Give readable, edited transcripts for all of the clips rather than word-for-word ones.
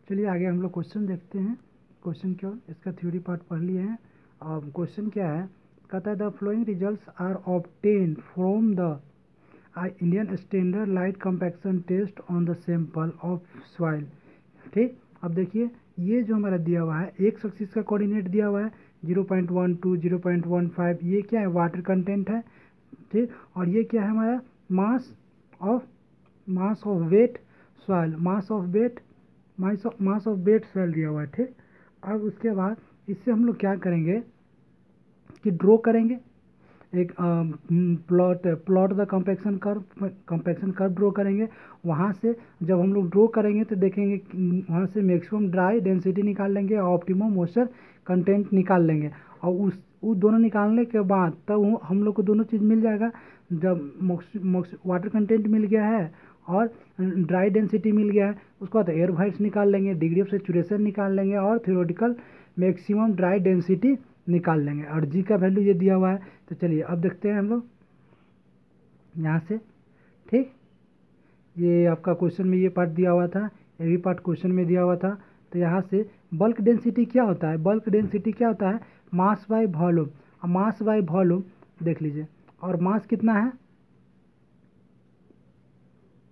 चलिए आगे हम लोग क्वेश्चन देखते हैं। क्वेश्चन क्या, इसका थ्योरी पार्ट पढ़ लिए हैं। अब क्वेश्चन क्या है, कहता है the following results are obtained from the Indian standard light compaction test on the sample of soil. ठीक, अब देखिए ये जो हमारा दिया हुआ है एक एक्सिस का कोऑर्डिनेट दिया हुआ है 0.12 0.15, ये क्या है वाटर कंटेंट है। ठीक, और ये क्या है हमारा mass of weight soil, mass of weight soil दिया हुआ है। ठीक, अब उसके बाद इससे हम लोग क्या करेंगे कि ड्रॉ करेंगे एक plot the compaction curve draw करेंगे। वहाँ से जब हम लोग ड्रॉ करेंगे तो देखेंगे वहाँ से मैक्सिमम ड्राई डेंसिटी निकाल लेंगे और ऑप्टिमम मॉइस्चर कंटेंट निकाल लेंगे। और उस दोनों निकालने के बाद तब हम लोग को दोनों चीज़ मिल जाएगा। जब वाटर कंटेंट मिल गया है और ड्राई डेंसिटी मिल गया है, उसके बाद एयर वाइट्स निकाल लेंगे, डिग्री ऑफ सेचुरेशन निकाल लेंगे और थ्योरेटिकल मैक्सिमम ड्राई डेंसिटी निकाल लेंगे। और जी का वैल्यू ये दिया हुआ है। तो चलिए अब देखते हैं हम लोग यहाँ से। ठीक, ये आपका क्वेश्चन में ये पार्ट दिया हुआ था, ये भी पार्ट क्वेश्चन में दिया हुआ था। तो यहाँ से बल्क डेंसिटी क्या होता है, बल्क डेंसिटी क्या होता है मास बाय वॉल्यूम। अब मास बाय वॉल्यूम देख लीजिए, और मास कितना है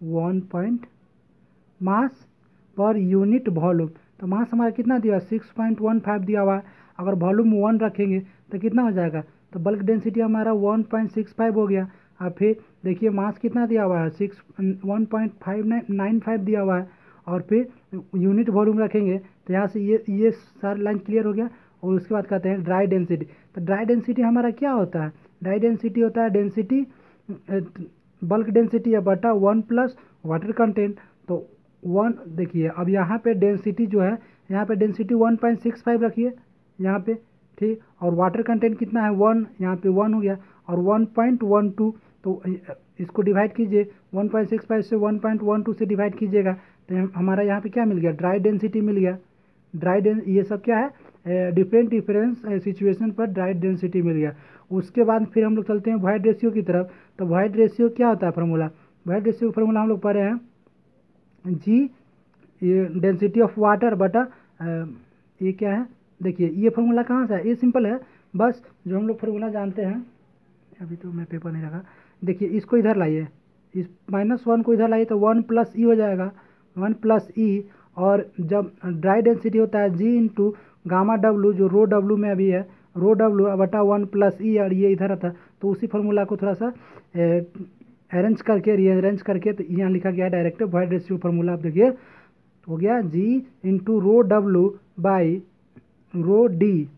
1 मास पर यूनिट वॉल्यूम। तो मास हमारा कितना दिया 6.15 दिया हुआ है। अगर वॉल्यूम 1 रखेंगे तो कितना हो जाएगा, तो बल्क डेंसिटी हमारा 1.65 हो गया। अब फिर देखिए मास कितना दिया हुआ है 1.595 दिया हुआ है। और फिर यूनिट वॉल्यूम रखेंगे तो यहाँ से ये सारा लाइन क्लियर हो गया। और उसके बाद कहते हैं ड्राई डेंसिटी। तो ड्राई डेंसिटी हमारा क्या होता है, ड्राई डेंसिटी होता है डेंसिटी बल्क डेंसिटी है बटा 1 प्लस वाटर कंटेंट। तो 1 देखिए अब यहाँ पे डेंसिटी जो है, यहाँ पे डेंसिटी 1.65 रखिए यहाँ पे। ठीक, और वाटर कंटेंट कितना है 1, यहाँ पे 1 हो गया और 1.12। तो इसको डिवाइड कीजिए 1.65 से 1.12 से डिवाइड कीजिएगा तो हमारा यहाँ पे क्या मिल गया ड्राई डेंसिटी मिल गया। ये सब क्या है डिफरेंस सिचुएशन पर ड्राई डेंसिटी मिल गया। उसके बाद फिर हम लोग चलते हैं वॉइड रेशियो की तरफ। तो वॉइड रेशियो क्या होता है फार्मूला, वॉइड रेशियो का फार्मूला हम लोग पढ़े हैं जी डेंसिटी ऑफ वाटर बटा ये क्या है, देखिए ये फार्मूला कहाँ से है, ये सिंपल है बस जो हम लोग फार्मूला जानते हैं। अभी तो मैं पेपर नहीं रखा, देखिए इसको इधर लाइए, इस -1 को इधर लाइए तो 1 प्लस ई हो जाएगा, 1 प्लस ई। और जब ड्राई डेंसिटी होता है जी इंटू गामा डब्लू जो रो डब्लू में अभी है, रो डब्लू बटा 1 प्लस ई, और ये इधर आता है। तो उसी फार्मूला को थोड़ा सा अरेंज करके रीअरेंज करके तो यहाँ लिखा गया डायरेक्ट वॉइड रेशियो फार्मूला। आप देखिए हो गया G into rho W by rho D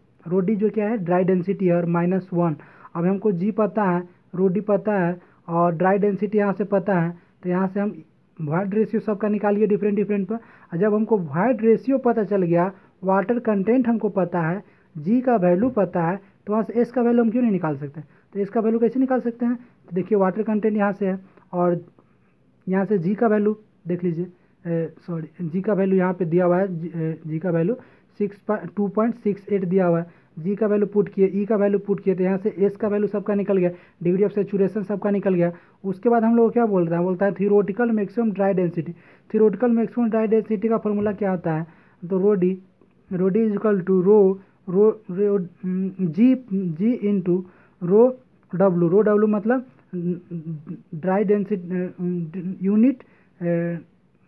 जो क्या है ड्राई डेंसिटी है और -1। अब हमको जी पता है, रो डी पता है और ड्राई डेंसिटी यहाँ से पता है। तो यहाँ से हम वॉइड रेशियो सबका निकालिए डिफरेंट पर। और जब हमको वॉइड रेशियो पता चल गया, वाटर कंटेंट हमको पता है, जी का वैल्यू पता है, तो वहाँ से एस का वैल्यू हम क्यों नहीं निकाल सकते। तो एस का वैल्यू कैसे निकाल सकते हैं, तो देखिए वाटर कंटेंट यहाँ से है और यहाँ से जी का वैल्यू देख लीजिए, सॉरी जी का वैल्यू यहाँ पे दिया हुआ है, जी का वैल्यू 2.68 दिया हुआ है। जी का वैल्यू पुट किए, ई का वैल्यू पुट किए, तो यहाँ से एस का वैल्यू सबका निकल गया, डिग्री ऑफ सेचुरेशन सबका निकल गया। उसके बाद हम लोग क्या बोलते हैं, बोलता है theoretical maximum dry density. Theoretical maximum dry density का फॉर्मूला क्या होता है, तो rho D is equal to rho G into rho W मतलब dry density unit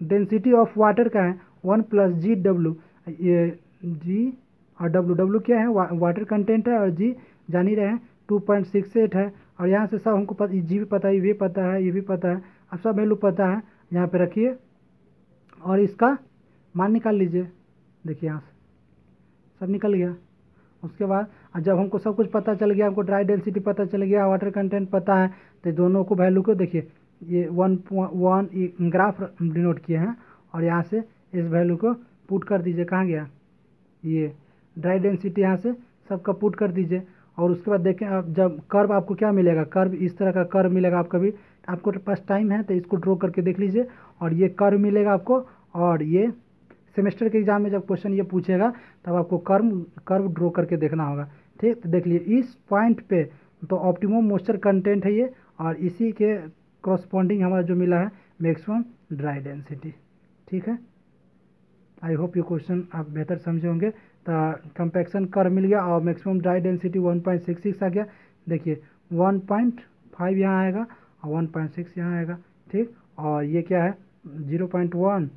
density of water का है 1 प्लस जी डब्लू। ये जी और डब्लू क्या है वाटर कंटेंट है, और जी जान ही रहे हैं 2.68 है। और यहाँ से सब हमको पता, जी भी पता है, ये भी पता है, ये भी पता है, अब सब वैल्यू पता है। यहाँ पे रखिए और इसका मान निकाल लीजिए, देखिए यहाँ से सब निकल गया। उसके बाद जब हमको सब कुछ पता चल गया, हमको ड्राई डेंसिटी पता चल गया, वाटर कंटेंट पता है, तो दोनों को वैल्यू को देखिए ये 1 ग्राफ डिनोट किए हैं और यहाँ से इस वैल्यू को पुट कर दीजिए, कहाँ गया ये ड्राई डेंसिटी, यहाँ से सबका पुट कर दीजिए। और उसके बाद देखें अब जब कर्व आपको क्या मिलेगा, कर्व इस तरह का कर्व मिलेगा। आप कभी आपको पास टाइम है तो इसको ड्रॉ करके देख लीजिए और ये कर्व मिलेगा आपको। और ये सेमेस्टर के एग्जाम में जब क्वेश्चन ये पूछेगा तब आपको कर्व ड्रॉ करके देखना होगा। ठीक, तो देख लीजिए इस पॉइंट पे तो ऑप्टिमम मॉइस्चर कंटेंट है ये, और इसी के करस्पॉन्डिंग हमारा जो मिला है मैक्सिमम ड्राई डेंसिटी। ठीक है। आई होप ये क्वेश्चन आप बेहतर समझे होंगे। तो कंपैक्शन कर्व मिल गया और मैक्सिमम ड्राई डेंसिटी 1.66 आ गया। देखिए 1.5 यहाँ आएगा और 1.6 यहाँ आएगा, ठीक। और ये क्या है 0.1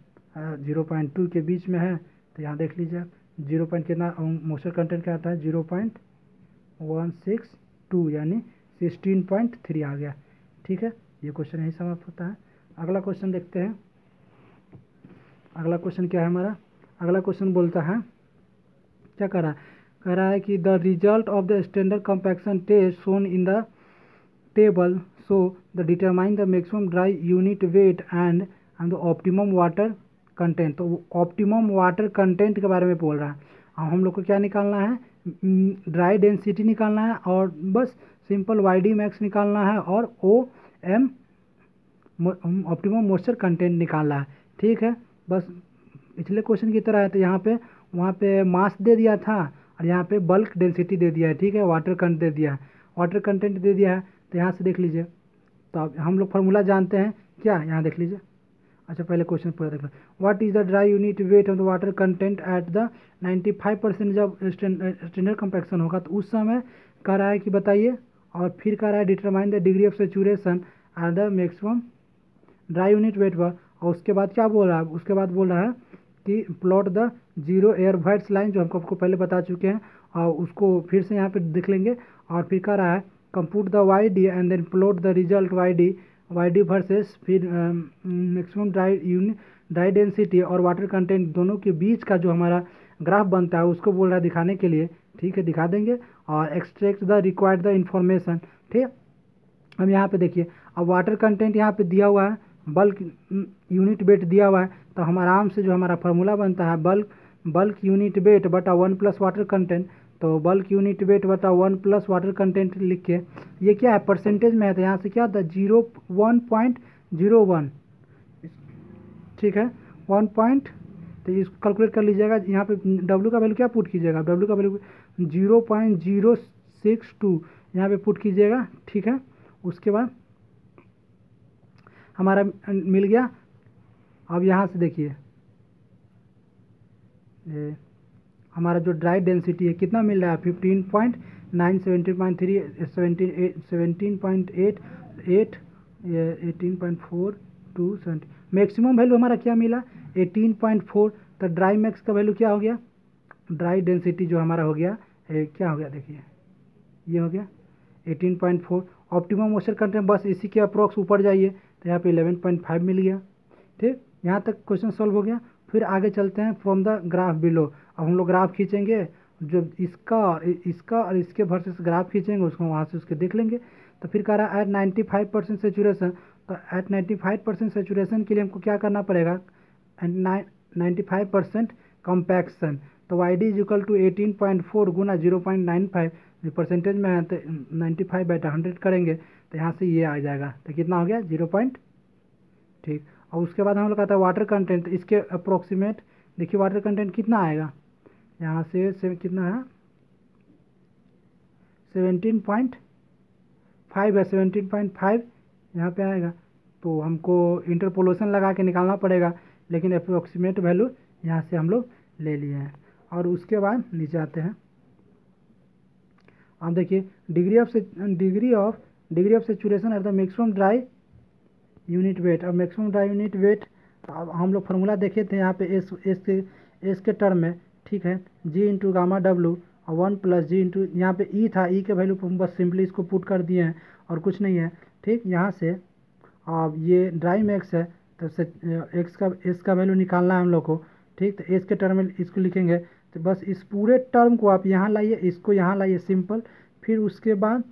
0.2 के बीच में है, तो यहाँ देख लीजिए आप 0 पॉइंट कितना मॉइस्चर कंटेंट क्या आता है 0.162 यानी 16.3 आ गया, ठीक है। ये क्वेश्चन यही समाप्त होता है। अगला क्वेश्चन देखते हैं। अगला क्वेश्चन क्या है हमारा, अगला क्वेश्चन बोलता है क्या कह रहा है कि the result of the standard compaction test shown in the table so the determine the maximum dry unit weight and the optimum water content. तो ऑप्टिमम वाटर कंटेंट के बारे में बोल रहा है। हम लोग को क्या निकालना है, ड्राई डेंसिटी निकालना है और बस सिंपल वाई मैक्स निकालना है और O M optimum moisture content निकालना है, ठीक है। बस पिछले क्वेश्चन की तरह है। तो यहाँ पे वहाँ पे मास दे दिया था और यहाँ पे बल्क डेंसिटी दे दिया है, ठीक है। वाटर कंटेंट दे दिया है, वाटर कंटेंट दे दिया है। तो यहाँ से देख लीजिए, तो अब हम लोग फार्मूला जानते हैं क्या, यहाँ देख लीजिए। अच्छा पहले क्वेश्चन पूरा देख लो। What is the dry unit weight of the water content at the 95%। जब स्टैंडर्ड कंपैक्शन होगा तो उस समय कह रहा है कि बताइए, और फिर कह रहा है determine the degree of saturation at the maximum dry unit wait पर। और उसके बाद क्या बोल रहा है, उसके बाद बोल रहा है कि plot the zero air voids line, जो हमको आपको पहले बता चुके हैं, और उसको फिर से यहाँ पे देख लेंगे। और फिर कह रहा है compute the Y D and then plot the result Y D versus फिर मैक्सिमम ड्राई डेंसिटी और वाटर कंटेंट दोनों के बीच का जो हमारा ग्राफ बनता है उसको बोल रहा है दिखाने के लिए, ठीक है, दिखा देंगे। और extract the required the information, ठीक। अब यहाँ पे देखिए, अब वाटर कंटेंट यहाँ पे दिया हुआ है, बल्क यूनिट वेट दिया हुआ है। तो हम आराम से जो हमारा फार्मूला बनता है बल्क यूनिट वेट बटा 1 प्लस वाटर कंटेंट। तो बल्क यूनिट वेट बटा 1 प्लस वाटर कंटेंट लिख के, ये क्या है परसेंटेज में है, तो यहाँ से क्या होता है 1.01, ठीक है 1 पॉइंट। तो इसको कैलकुलेट कर लीजिएगा। यहाँ पे W का वैल्यू क्या पुट कीजिएगा, W का वैल्यू 0.062 यहाँ पे पुट कीजिएगा, ठीक है। उसके बाद हमारा मिल गया। अब यहाँ से देखिए हमारा जो ड्राई डेंसिटी है कितना मिल रहा है 15.9 17.3 17.8 18.4 2 70। मैक्सिमम वैल्यू हमारा क्या मिला 18.4। तो ड्राई मैक्स का वैल्यू क्या हो गया, ड्राई डेंसिटी जो हमारा हो गया क्या हो गया, देखिए ये हो गया 18.4। ऑप्टिमम मॉइस्चर कंटेंट बस इसी के अप्रॉक्स ऊपर जाइए, तो यहाँ पे 11.5 मिल गया, ठीक। यहाँ तक क्वेश्चन सॉल्व हो गया। फिर आगे चलते हैं फ्रॉम द ग्राफ बिलो। अब हम लोग ग्राफ खींचेंगे, जो इसका और इसके वर्सेस ग्राफ खींचेंगे, उसको वहाँ से उसके देख लेंगे। तो फिर कह रहा है एट 95% सेचुरेशन। तो एट 95% सेचुरेशन के लिए हमको क्या करना पड़ेगा, 95% कंपैक्शन। तो Y D is equal to 18.4 गुना 0.95, जो परसेंटेज में है तो 95/100 करेंगे, तो यहाँ से ये आ जाएगा। तो कितना हो गया 0. ठीक। और उसके बाद हम लोग कहता है वाटर कंटेंट, इसके अप्रोक्सीमेट देखिए वाटर कंटेंट कितना आएगा, यहाँ से कितना है 17.5 है, 17.5 यहाँ पे आएगा। तो हमको इंटरपोलेशन लगा के निकालना पड़ेगा, लेकिन अप्रोक्सीमेट वैल्यू यहाँ से हम लोग ले लिए हैं। और उसके बाद नीचे आते हैं, अब देखिए degree of saturation at the maximum dry unit wait. अब मैक्सिमम ड्राई यूनिट वेट अब हम लोग फार्मूला देखे थे यहाँ पे एस के टर्म में, ठीक है, जी इंटू गामा डब्लू और 1 प्लस जी इंटू यहाँ पे ई था, ई के वैल्यू बस सिंपली इसको पुट कर दिए हैं और कुछ नहीं है, ठीक। यहाँ से अब ये ड्राई मैक्स है, तो एस का वैल्यू निकालना है हम लोग को, ठीक। तो एस के टर्म में इसको लिखेंगे, तो बस इस पूरे टर्म को आप यहाँ लाइए, इसको यहाँ लाइए सिंपल। फिर उसके बाद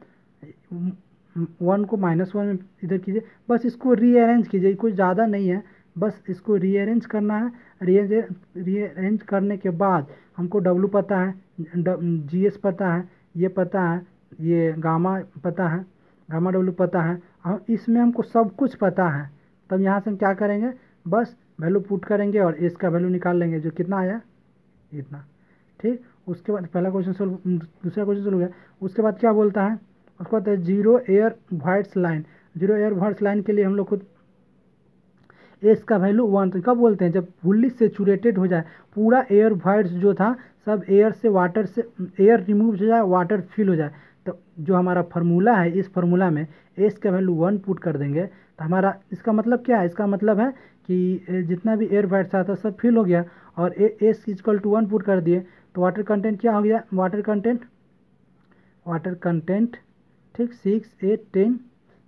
1 को -1 में इधर कीजिए, बस इसको रीअरेंज कीजिए, कुछ ज़्यादा नहीं है, बस इसको रीअरेंज करना है। रीअरेंज करने के बाद हमको डब्लू पता है, जीएस पता है, ये पता है, ये गामा पता है, गामा डब्लू पता है, और इसमें हमको सब कुछ पता है। तब यहाँ से हम क्या करेंगे, बस वैल्यू पुट करेंगे और एस का वैल्यू निकाल लेंगे, जो कितना आया इतना, ठीक। उसके बाद पहला क्वेश्चन सोल्व, दूसरा क्वेश्चन सोल्व हो गया। उसके बाद क्या बोलता है, उसके बाद zero air voids line. Zero air voids line के लिए हम लोग खुद एस का वैल्यू 1, तो कब बोलते हैं, जब फुल्ली सेचुरेटेड हो जाए, पूरा एयर वॉइड्स जो था सब एयर से वाटर से एयर रिमूव हो जाए, वाटर फिल हो जाए, तो जो हमारा फार्मूला है, इस फार्मूला में एस का वैल्यू 1 पुट कर देंगे तो हमारा इसका मतलब क्या है, इसका मतलब है कि जितना भी एयर वॉइड्स आता सब फिल हो गया, और एस इक्वल टू 1 पुट कर दिए तो वाटर कंटेंट क्या हो गया, वाटर कंटेंट ठीक 6, 8, 10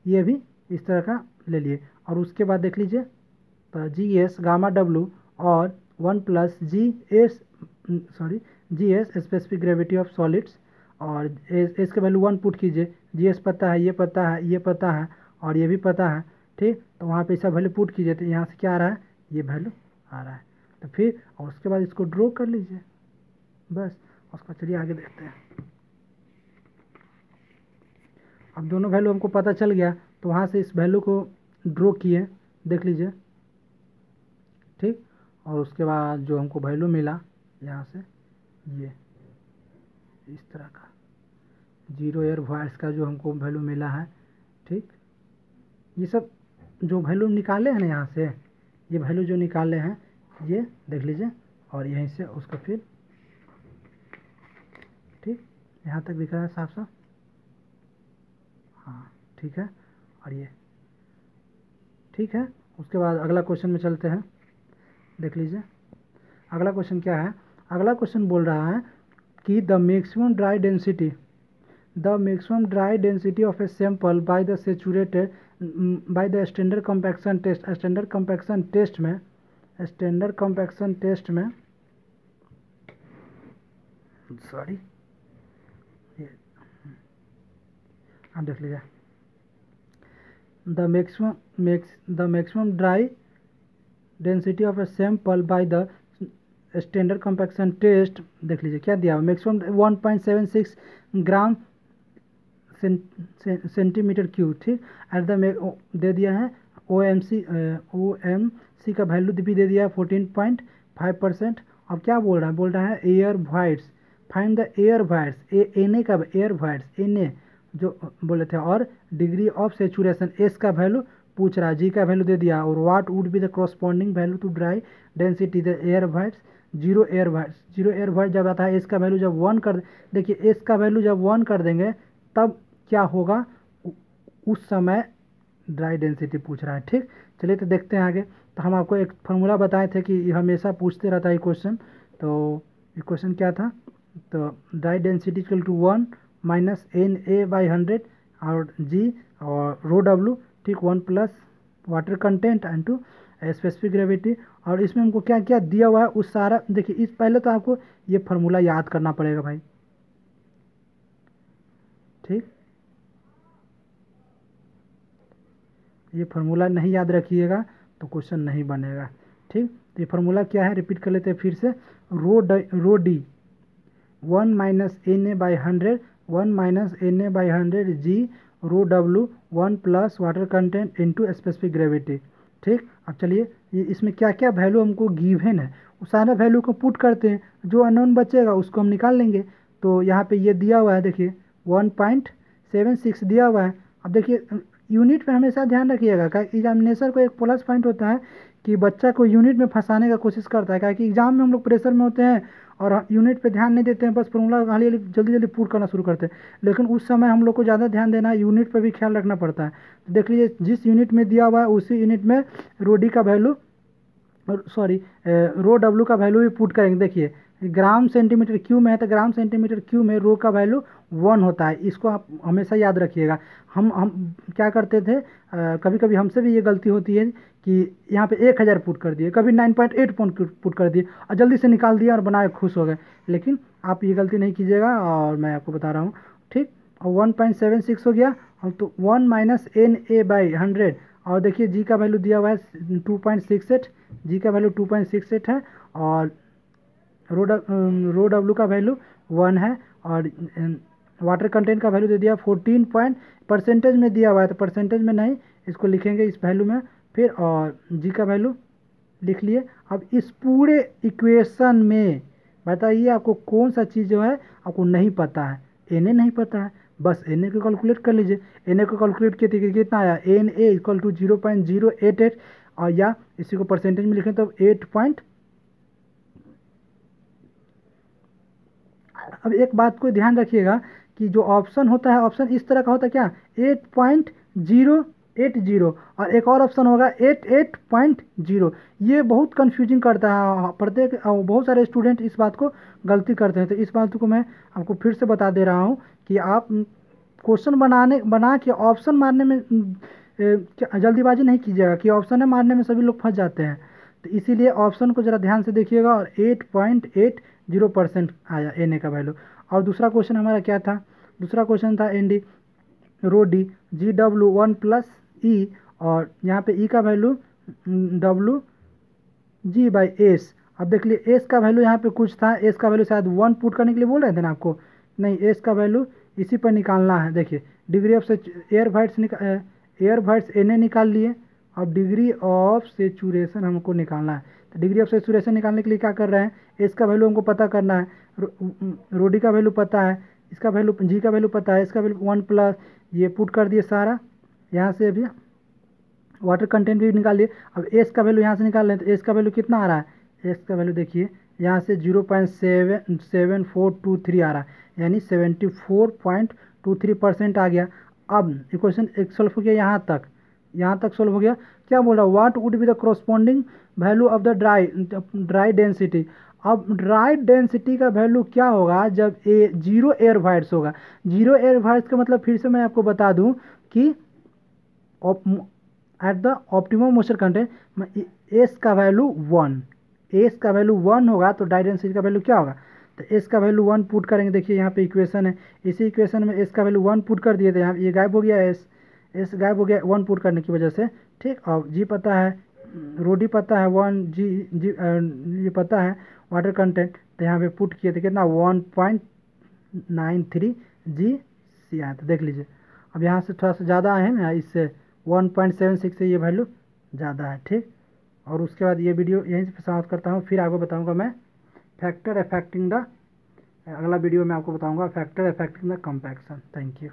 ये भी इस तरह का ले लिए। और उसके बाद देख लीजिए तो जी एस गामा डब्लू और 1 plus G S specific gravity of solids, और एस के वैल्यू 1 पुट कीजिए, जी एस पता है, ये पता है, ये पता है और ये भी पता है, ठीक, तो वहाँ पे ऐसा वैल्यू पुट कीजिए तो यहाँ से क्या आ रहा है, ये वैल्यू आ रहा है। तो फिर और उसके बाद इसको ड्रॉ कर लीजिए बस। उसका चलिए आगे देखते हैं। अब दोनों वैल्यू हमको पता चल गया तो वहाँ से इस वैल्यू को ड्रॉ किए, देख लीजिए, ठीक, और उसके बाद जो हमको वैल्यू मिला यहाँ से ये इस तरह का 0 एयर वॉइड्स का जो हमको वैल्यू मिला है, ठीक, ये सब जो वैल्यू निकाले हैं ना यहाँ से, ये वैल्यू जो निकाले हैं ये देख लीजिए, और यहीं से उसका फिर ठीक यहाँ तक दिख रहा है साफ साफ, हाँ ठीक है, और ये ठीक है। उसके बाद अगला क्वेश्चन में चलते हैं, देख लीजिए अगला क्वेश्चन क्या है। अगला क्वेश्चन बोल रहा है कि the maximum dry density of a sample by the saturated by the standard compaction test. Standard compaction test में सॉरी हाँ देख लीजिए the maximum dry density of a sample by the standard compaction test, देख लीजिए क्या दिया, maximum 1.76 gram centimetre cube, ठीक, at the दे दिया है OMC का वैल्यू भी दे दिया है 14.5%। अब क्या बोल रहा है air voids, find the air voids, N का एयर वॉइड्स एन जो बोले थे, और डिग्री ऑफ सेचुरेशन एस का वैल्यू पूछ रहा है, जी का वैल्यू दे दिया, और what would be the corresponding value to dry density the air voids. 0 air voids जब आता है एस का वैल्यू जब 1 कर, देखिए एस का वैल्यू जब 1 कर देंगे तब क्या होगा, उस समय ड्राई डेंसिटी पूछ रहा है, ठीक। चलिए तो देखते हैं आगे। तो हम आपको एक फार्मूला बताए थे कि हमेशा पूछते रहता है ये क्वेश्चन, तो ये क्वेश्चन क्या था, तो dry density equal to 1 minus NA/100 और जी और रो डब्लू, ठीक, 1 plus water content and to specific gravity. और इसमें हमको क्या क्या दिया हुआ है उस सारा, देखिए इस पहले तो आपको ये फार्मूला याद करना पड़ेगा भाई, ठीक, ये फार्मूला नहीं याद रखिएगा तो क्वेश्चन नहीं बनेगा, ठीक। तो ये फार्मूला क्या है, रिपीट कर लेते हैं फिर से, rho D 1 minus NA/100 G rho W 1 plus water content into specific gravity, ठीक। अब चलिए ये इसमें क्या क्या वैल्यू हमको गिवन है उस सारे वैल्यू को पुट करते हैं, जो अननोन बचेगा उसको हम निकाल लेंगे। तो यहाँ पे ये दिया हुआ है, देखिए 1.76 दिया हुआ है। अब देखिए यूनिट में हमेशा ध्यान रखिएगा, क्या एग्जामिनेशन को एक प्लस पॉइंट होता है कि बच्चा को यूनिट में फंसाने का कोशिश करता है, क्या कि एग्जाम में हम लोग प्रेशर में होते हैं और यूनिट पे ध्यान नहीं देते हैं, बस फॉर्मूला खाली जल्दी पुट करना शुरू करते हैं, लेकिन उस समय हम लोग को ज़्यादा ध्यान देना है, यूनिट पर भी ख्याल रखना पड़ता है। तो देख लीजिए जिस यूनिट में दिया हुआ है उसी यूनिट में रो डी का वैल्यू रो डब्लू का वैल्यू भी पुट करेंगे। देखिए ग्राम सेंटीमीटर क्यू में है तो ग्राम सेंटीमीटर क्यू में रो का वैल्यू 1 होता है, इसको आप हमेशा याद रखिएगा। हम क्या करते थे, कभी कभी हमसे भी ये गलती होती है कि यहाँ पे 1000 पुट कर दिए, कभी 9.8 पुट कर दिए और जल्दी से निकाल दिया और बनाए खुश हो गए, लेकिन आप ये गलती नहीं कीजिएगा और मैं आपको बता रहा हूँ, ठीक। और 1.76 हो गया, तो 1 माइनस NA/100, और देखिए जी का वैल्यू दिया हुआ है 2.68, जी का वैल्यू 2.68 है, और रो डब्लू का वैल्यू 1 है, और वाटर कंटेंट का वैल्यू दे दिया 14 परसेंटेज में दिया हुआ है, तो परसेंटेज में नहीं, इसको लिखेंगे इस वैल्यू में फिर, और जी का वैल्यू लिख लिए। अब इस पूरे इक्वेशन में बताइए आपको कौन सा चीज़ जो है आपको नहीं पता है, NA नहीं पता है, बस NA को कैलकुलेट कर लीजिए। NA को कैलकुलेट किए थे कितना आया, NA इक्वल टू 0.088, और या इसी को परसेंटेज में लिखें तो 8 पॉइंट। अब एक बात को ध्यान रखिएगा कि जो ऑप्शन होता है, ऑप्शन इस तरह का होता है क्या, 8.080 और एक और ऑप्शन होगा 88.0। ये बहुत कंफ्यूजिंग करता है प्रत्येक, बहुत सारे स्टूडेंट इस बात को गलती करते हैं। तो इस बात को मैं आपको फिर से बता दे रहा हूँ कि आप क्वेश्चन बना के ऑप्शन मारने में जल्दीबाजी नहीं कीजिएगा, कि ऑप्शन मारने में सभी लोग फंस जाते हैं। तो इसीलिए ऑप्शन को ज़रा ध्यान से देखिएगा। और 8.80% आया एन ए का वैल्यू। और दूसरा क्वेश्चन हमारा क्या था, दूसरा क्वेश्चन था N D rho D GW1+E, और यहाँ पे ई का वैल्यू WG/S। अब देख लिए एस का वैल्यू यहाँ पे कुछ था, एस का वैल्यू शायद 1 पुट करने के लिए बोल रहे थे ना आपको, नहीं एस का वैल्यू इसी पर निकालना है। देखिए degree of air voids N A निकाल लिए, अब डिग्री ऑफ सेचुरेशन हमको निकालना है। तो डिग्री ऑफ सेचुरेशन निकालने के लिए क्या कर रहे हैं, एस का वैल्यू हमको पता करना है, रोडी का वैल्यू पता है, इसका वैल्यू जी का वैल्यू पता है, इसका वैल्यू 1+, ये पुट कर दिए सारा यहाँ से। अभी वाटर कंटेंट भी निकाल लिए। अब एस का वैल्यू यहाँ से निकाल लें, तो एस का वैल्यू कितना आ रहा है, एस का वैल्यू देखिए यहाँ से 0.7423 आ रहा है, यानी 74.23% आ गया। अब इक्वेशन एक सॉल्व हो गया, यहाँ तक सॉल्व हो गया। क्या बोल रहा है, what would be the corresponding value of the dry density. अब ड्राई डेंसिटी का वैल्यू क्या होगा जब 0 एयर वाइट्स होगा। 0 एयर वाइट्स का मतलब फिर से मैं आपको बता दूं कि at the optimum moisture content S का वैल्यू 1 होगा, तो ड्राई डेंसिटी का वैल्यू क्या होगा, तो एस का वैल्यू 1 पुट करेंगे। देखिए यहाँ पे इक्वेशन है, इसी इक्वेशन में एस का वैल्यू 1 पुट कर दिए थे, यहाँ ये गायब हो गया, एस गायब हो गया 1 पुट करने की वजह से, ठीक। और जी पता है, रोडी पता है 1 जी ये पता है वाटर कंटेंट, तो यहाँ पे पुट किए थे कितना 1.93 जी सी आया था, देख लीजिए। अब यहाँ से थोड़ा सा ज़्यादा है ना, इससे 1.76 से ये वैल्यू ज़्यादा है, ठीक। और उसके बाद ये वीडियो यहीं से समाप्त करता हूँ, फिर आपको बताऊँगा मैं फैक्टर अफेक्टिंग द, अगला वीडियो में आपको बताऊँगा factor affecting the compaction. Thank you.